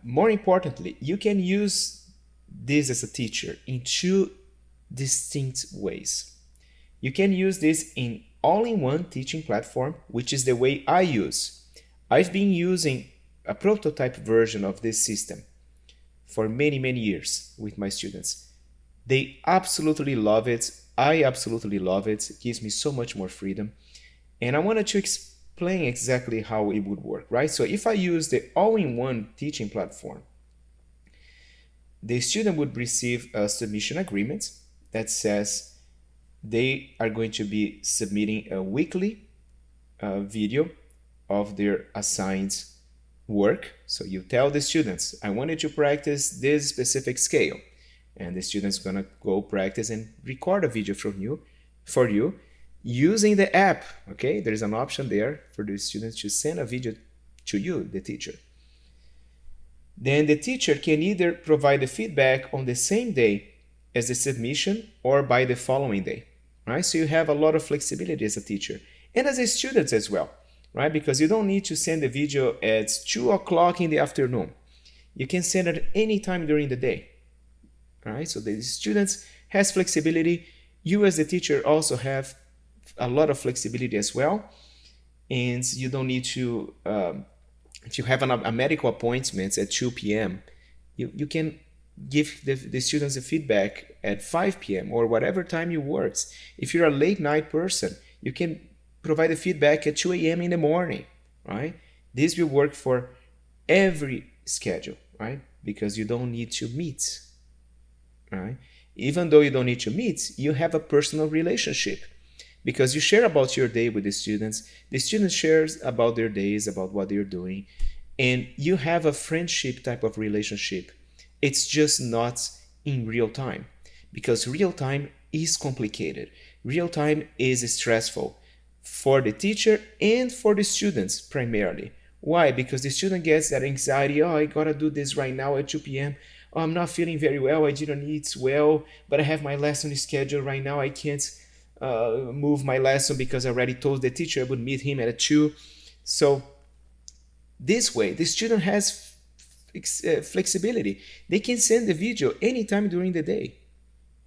More importantly, you can use this as a teacher in two distinct ways. You can use this in all-in-one teaching platform, which is the way I use. I've been using a prototype version of this system for many, many years with my students. They absolutely love it. I absolutely love it. It gives me so much more freedom. And I wanted to explain exactly how it would work, right? So if I use the all-in-one teaching platform, the student would receive a submission agreement that says they are going to be submitting a weekly video of their assigned work. So you tell the students, I want you to practice this specific scale. And the student's gonna go practice and record a video for you using the app. Okay, there's an option there for the students to send a video to you, the teacher. Then the teacher can either provide the feedback on the same day as the submission or by the following day, right? So you have a lot of flexibility as a teacher and as a student as well, right? Because you don't need to send the video at 2 o'clock in the afternoon. You can send it any time during the day, right? So the students has flexibility. You as the teacher also have a lot of flexibility as well. And you don't need to, if you have a medical appointment at 2 p.m., you can give the students a feedback at 5 p.m. or whatever time you works. If you're a late night person, you can provide the feedback at 2 a.m. in the morning, right? This will work for every schedule, right? Because you don't need to meet, right? Even though you don't need to meet, you have a personal relationship because you share about your day with the students shares about their days, about what they're doing, and you have a friendship type of relationship. It's just not in real time because real time is complicated. Real time is stressful for the teacher and for the students primarily. Why? Because the student gets that anxiety, oh, I gotta do this right now at 2 p.m. Oh, I'm not feeling very well, I didn't eat well, but I have my lesson scheduled right now, I can't move my lesson because I already told the teacher I would meet him at 2. So this way, the student has flexibility. They can send the video anytime during the day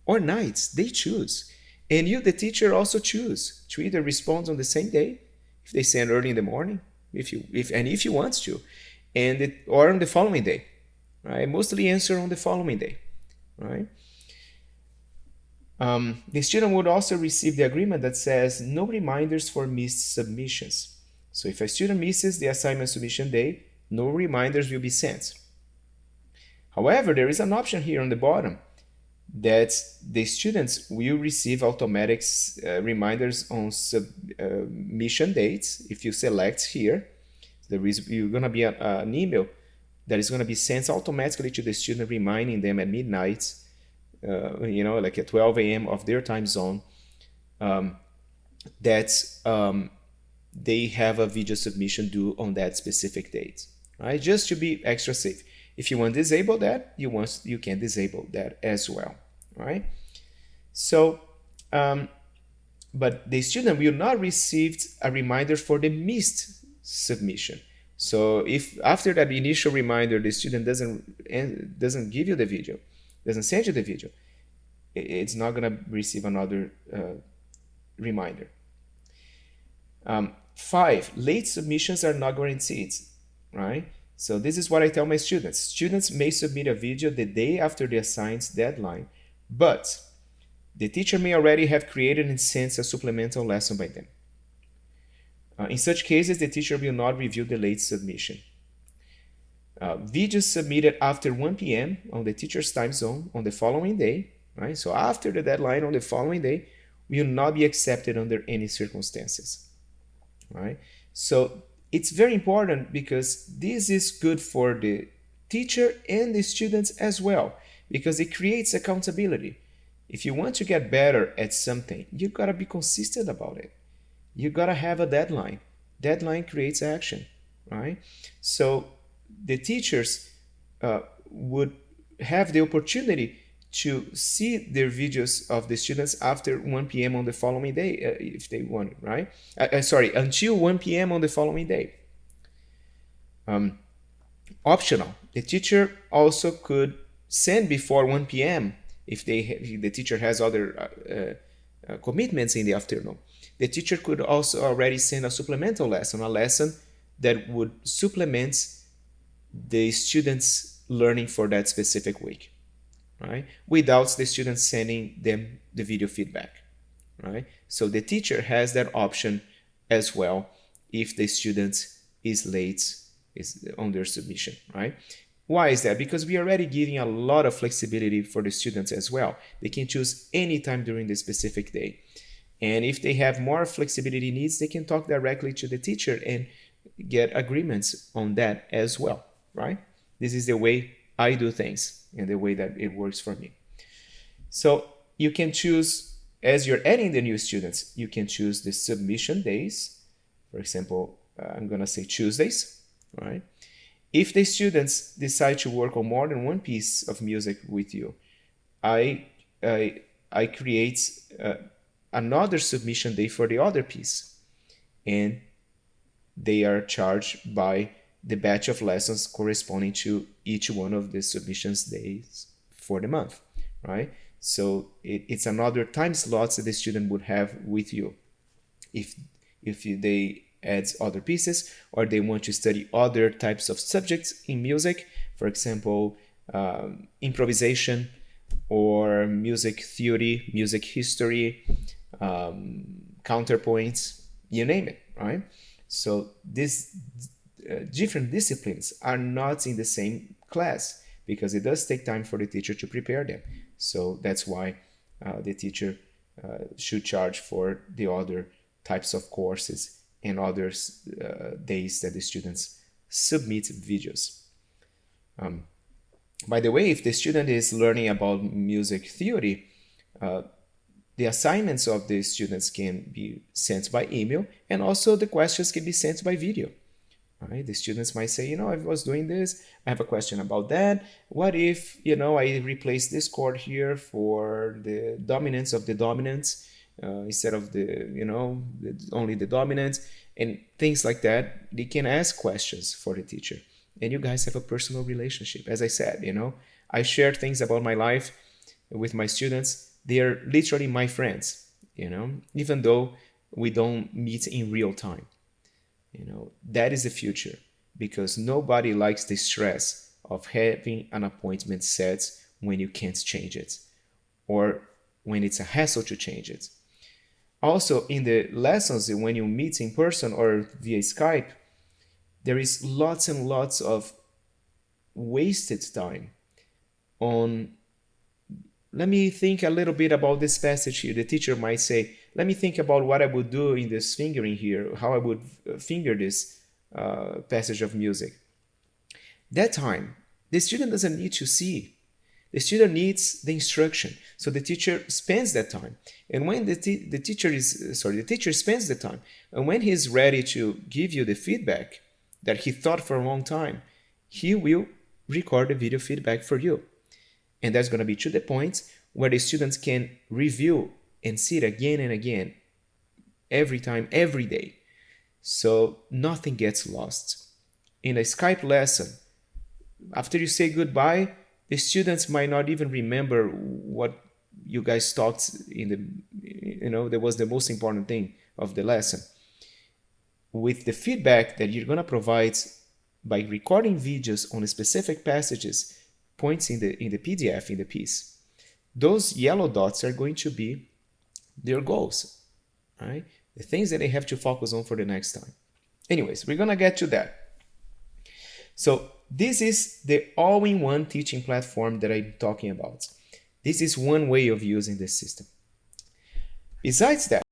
or nights, they choose. And you, the teacher, also choose to either respond on the same day, if they send early in the morning, if you want to, or on the following day, right? Mostly answer on the following day, right? The student would also receive the agreement that says no reminders for missed submissions. So if a student misses the assignment submission day, no reminders will be sent. However, there is an option here on the bottom that the students will receive automatic reminders on submission dates. If you select here, you're going to be an email that is going to be sent automatically to the student, reminding them at midnight, like at 12 a.m. of their time zone, that they have a video submission due on that specific date, right? Just to be extra safe. If you want to disable that, you can disable that as well, right? So, but the student will not receive a reminder for the missed submission. So if after that initial reminder, the student doesn't give you the video, doesn't send you the video, it's not going to receive another reminder. 5, late submissions are not guaranteed, right? So this is what I tell my students. Students may submit a video the day after the assigned deadline, but the teacher may already have created and sent a supplemental lesson by then. In such cases, the teacher will not review the late submission. Videos submitted after 1 p.m. on the teacher's time zone on the following day, right? So after the deadline on the following day, will not be accepted under any circumstances, right? So it's very important because this is good for the teacher and the students as well, because it creates accountability. If you want to get better at something, you gotta be consistent about it. You gotta have a deadline. Deadline creates action, right? So the teachers would have the opportunity to see their videos of the students after 1 p.m. on the following day, if they want, right? Until 1 p.m. on the following day. Optional. The teacher also could send before 1 p.m. if the teacher has other commitments in the afternoon. The teacher could also already send a supplemental lesson, a lesson that would supplement the students' learning for that specific week, right? Without the students sending them the video feedback, right? So the teacher has that option as well if the student is late is on their submission, right? Why is that? Because we are already giving a lot of flexibility for the students as well. They can choose any time during the specific day. And if they have more flexibility needs, they can talk directly to the teacher and get agreements on that as well, right? This is the way I do things and the way that it works for me. So you can choose, as you're adding the new students, you can choose the submission days. For example, I'm going to say Tuesdays, right? If the students decide to work on more than one piece of music with you, I create another submission day for the other piece, and they are charged by the batch of lessons corresponding to each one of the submissions days for the month, right? So it's another time slots that the student would have with you if they add other pieces, or they want to study other types of subjects in music, for example, improvisation or music theory, music history, counterpoints, you name it, right? So these different disciplines are not in the same class because it does take time for the teacher to prepare them. So that's why the teacher should charge for the other types of courses and other days that the students submit videos. By the way, if the student is learning about music theory, the assignments of the students can be sent by email, and also the questions can be sent by video. Right? The students might say, I was doing this, I have a question about that. What if, I replace this chord here for the dominance of the dominants instead of only the dominant, and things like that. They can ask questions for the teacher, and you guys have a personal relationship. As I said, I share things about my life with my students. They are literally my friends, even though we don't meet in real time. That is the future, because nobody likes the stress of having an appointment set when you can't change it, or when it's a hassle to change it. Also, in the lessons, when you meet in person or via Skype, there is lots and lots of wasted time on, let me think a little bit about this passage here. The teacher might say, let me think about what I would do in this fingering here, how I would finger this passage of music. That time, the student doesn't need to see. The student needs the instruction. So the teacher spends that time. And when the teacher spends the time, and when he's ready to give you the feedback that he thought for a long time, he will record the video feedback for you. And that's going to be to the point where the students can review and see it again and again, every time, every day. So nothing gets lost. In a Skype lesson, after you say goodbye, the students might not even remember what you guys talked in that was the most important thing of the lesson. With the feedback that you're going to provide by recording videos on specific passages, points in the PDF, in the piece, those yellow dots are going to be their goals, right? The things that they have to focus on for the next time. Anyways, we're going to get to that. So this is the all-in-one teaching platform that I'm talking about. This is one way of using this system. Besides that,